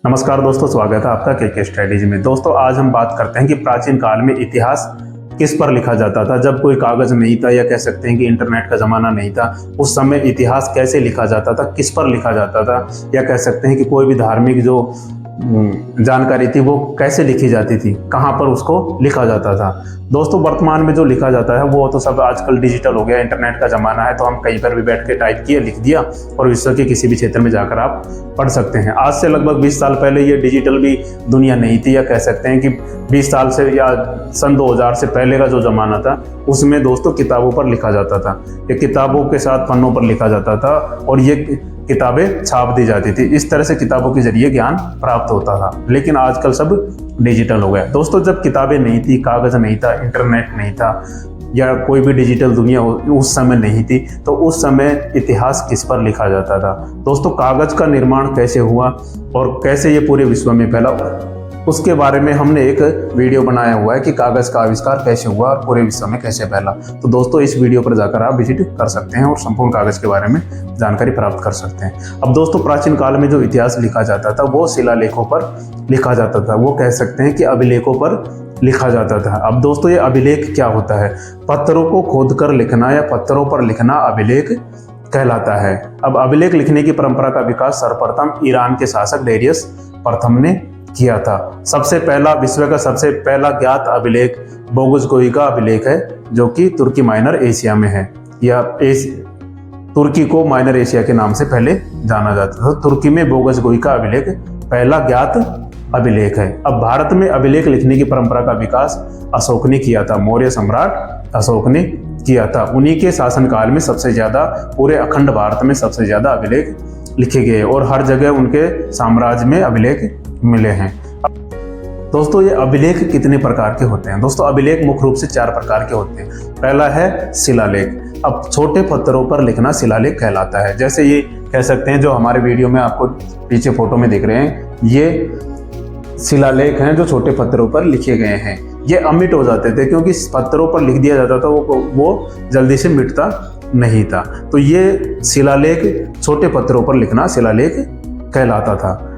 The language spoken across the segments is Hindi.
नमस्कार दोस्तों, स्वागत है आपका के स्ट्रेटेजी में। दोस्तों आज हम बात करते हैं कि प्राचीन काल में इतिहास किस पर लिखा जाता था। जब कोई कागज नहीं था या कह सकते हैं कि इंटरनेट का जमाना नहीं था, उस समय इतिहास कैसे लिखा जाता था, किस पर लिखा जाता था, या कह सकते हैं कि कोई भी धार्मिक जो जानकारी थी वो कैसे लिखी जाती थी, कहाँ पर उसको लिखा जाता था। दोस्तों वर्तमान में जो लिखा जाता है वो तो सब आजकल डिजिटल हो गया, इंटरनेट का ज़माना है, तो हम कहीं पर भी बैठ के टाइप किया, लिख दिया और विश्व के किसी भी क्षेत्र में जाकर आप पढ़ सकते हैं। आज से लगभग 20 साल पहले ये डिजिटल भी दुनिया नहीं थी, या कह सकते हैं कि 20 साल से या सन 2000 से पहले का जो ज़माना था उसमें दोस्तों किताबों पर लिखा जाता था। ये किताबों के साथ पन्नों पर लिखा जाता था और ये किताबें छाप दी जाती थी। इस तरह से किताबों के जरिए ज्ञान प्राप्त होता था, लेकिन आजकल सब डिजिटल हो गया। दोस्तों जब किताबें नहीं थी, कागज नहीं था, इंटरनेट नहीं था या कोई भी डिजिटल दुनिया उस समय नहीं थी, तो उस समय इतिहास किस पर लिखा जाता था। दोस्तों कागज का निर्माण कैसे हुआ और कैसे ये पूरे विश्व में फैला, उसके बारे में हमने एक वीडियो बनाया हुआ है कि कागज का आविष्कार कैसे हुआ और पूरे विश्व में कैसे फैला। तो दोस्तों इस वीडियो पर जाकर आप विजिट कर सकते हैं और संपूर्ण कागज के बारे में जानकारी प्राप्त कर सकते हैं। अब दोस्तों प्राचीन काल में जो इतिहास लिखा जाता था वो शिलालेखों पर लिखा जाता था, वो कह सकते हैं कि अभिलेखों पर लिखा जाता था। अब दोस्तों ये अभिलेख क्या होता है? पत्थरों को खोदकर लिखना या पत्थरों पर लिखना अभिलेख कहलाता है। अब अभिलेख लिखने की परंपरा का विकास सर्वप्रथम ईरान के शासक डेरियस प्रथम ने किया था। सबसे पहला विश्व का सबसे पहला ज्ञात अभिलेख बोगुसगोई का अभिलेख है, जो कि तुर्की माइनर एशिया में है, या तुर्की को माइनर एशिया के नाम से पहले जाना जाता था। तुर्की में बोगुसगोई का अभिलेख पहला ज्ञात अभिलेख है। अब भारत में अभिलेख लिखने की परंपरा का विकास अशोक ने किया था, मौर्य सम्राट अशोक ने किया था। उन्हीं के शासनकाल में सबसे ज्यादा पूरे अखंड भारत में सबसे ज्यादा अभिलेख लिखे गए और हर जगह उनके साम्राज्य में अभिलेख मिले हैं। दोस्तों ये अभिलेख कितने प्रकार के होते हैं? दोस्तों अभिलेख मुख्य रूप से 4 प्रकार के होते हैं। पहला है शिलालेख। अब छोटे पत्थरों पर लिखना शिलालेख कहलाता है। जैसे ये कह सकते हैं जो हमारे वीडियो में आपको पीछे फोटो में दिख रहे हैं, ये शिलालेख हैं जो छोटे पत्थरों पर लिखे गए हैं। ये अमिट हो जाते थे क्योंकि पत्थरों पर लिख दिया जाता था, वो जल्दी से मिटता नहीं था। तो ये शिलालेख, छोटे पत्थरों पर लिखना शिलालेख कहलाता था।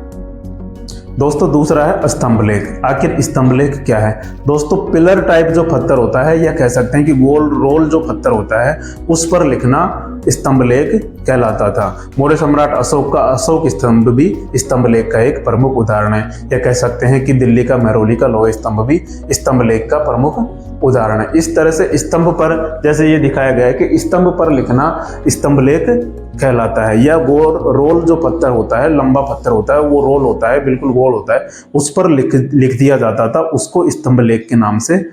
दोस्तों दूसरा है स्तंभलेख। आखिर स्तंभलेख क्या है? दोस्तों पिलर टाइप जो पत्थर होता है, या कह सकते हैं कि गोल रोल जो पत्थर होता है, उस पर लिखना स्तंभलेख कहलाता था। मौर्य सम्राट अशोक का अशोक स्तंभ भी स्तंभलेख का एक प्रमुख उदाहरण है, या कह सकते हैं कि दिल्ली का महरौली का लोह स्तंभ भी स्तंभलेख का प्रमुख उदाहरण है। इस तरह से स्तंभ पर, जैसे ये दिखाया गया है कि स्तंभ पर लिखना स्तंभलेख कहलाता है। या गोल रोल जो पत्थर होता है, लंबा पत्थर होता है, वो रोल होता है, बिल्कुल गोल होता है, उस पर लिख दिया जाता था, उसको स्तंभलेख के नाम से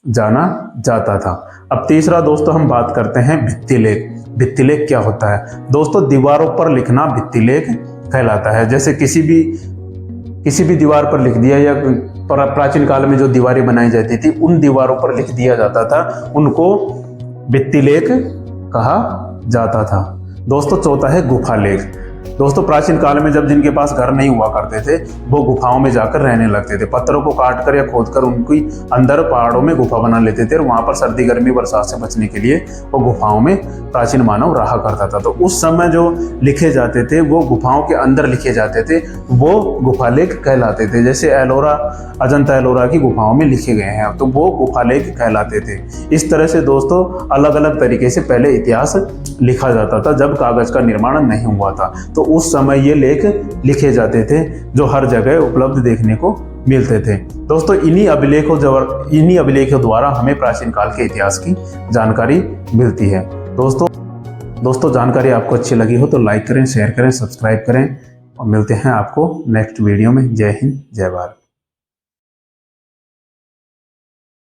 जाना जाता था। अब तीसरा दोस्तों हम बात करते हैं भित्तिलेख। भित्तिलेख क्या होता है? दोस्तों दीवारों पर लिखना भित्तिलेख कहलाता है। जैसे किसी भी दीवार पर लिख दिया, या प्राचीन काल में जो दीवारें बनाई जाती थी उन दीवारों पर लिख दिया जाता था, उनको भित्तिलेख कहा जाता था। दोस्तों चौथा है गुफालेख। दोस्तों प्राचीन काल में जब जिनके पास घर नहीं हुआ करते थे वो गुफाओं में जाकर रहने लगते थे। पत्थरों को काट कर या खोद कर उनकी अंदर पहाड़ों में गुफा बना लेते थे और वहां पर सर्दी गर्मी बरसात से बचने के लिए वो गुफाओं में प्राचीन मानव रहा करता था। तो उस समय जो लिखे जाते थे वो गुफाओं के अंदर लिखे जाते थे, वो गुफालेख कहलाते थे। जैसे एलोरा, अजंता एलोरा की गुफाओं में लिखे गए हैं, तो वो गुफालेख कहलाते थे। इस तरह से दोस्तों अलग अलग तरीके से पहले इतिहास लिखा जाता था जब कागज का निर्माण नहीं हुआ था। तो उस समय ये लेख लिखे जाते थे जो हर जगह उपलब्ध देखने को मिलते थे। दोस्तों इन्हीं अभिलेखों द्वारा हमें प्राचीन काल के इतिहास की जानकारी मिलती है। दोस्तों जानकारी आपको अच्छी लगी हो तो लाइक करें, शेयर करें, सब्सक्राइब करें और मिलते हैं आपको नेक्स्ट वीडियो में। जय हिंद, जय भारत।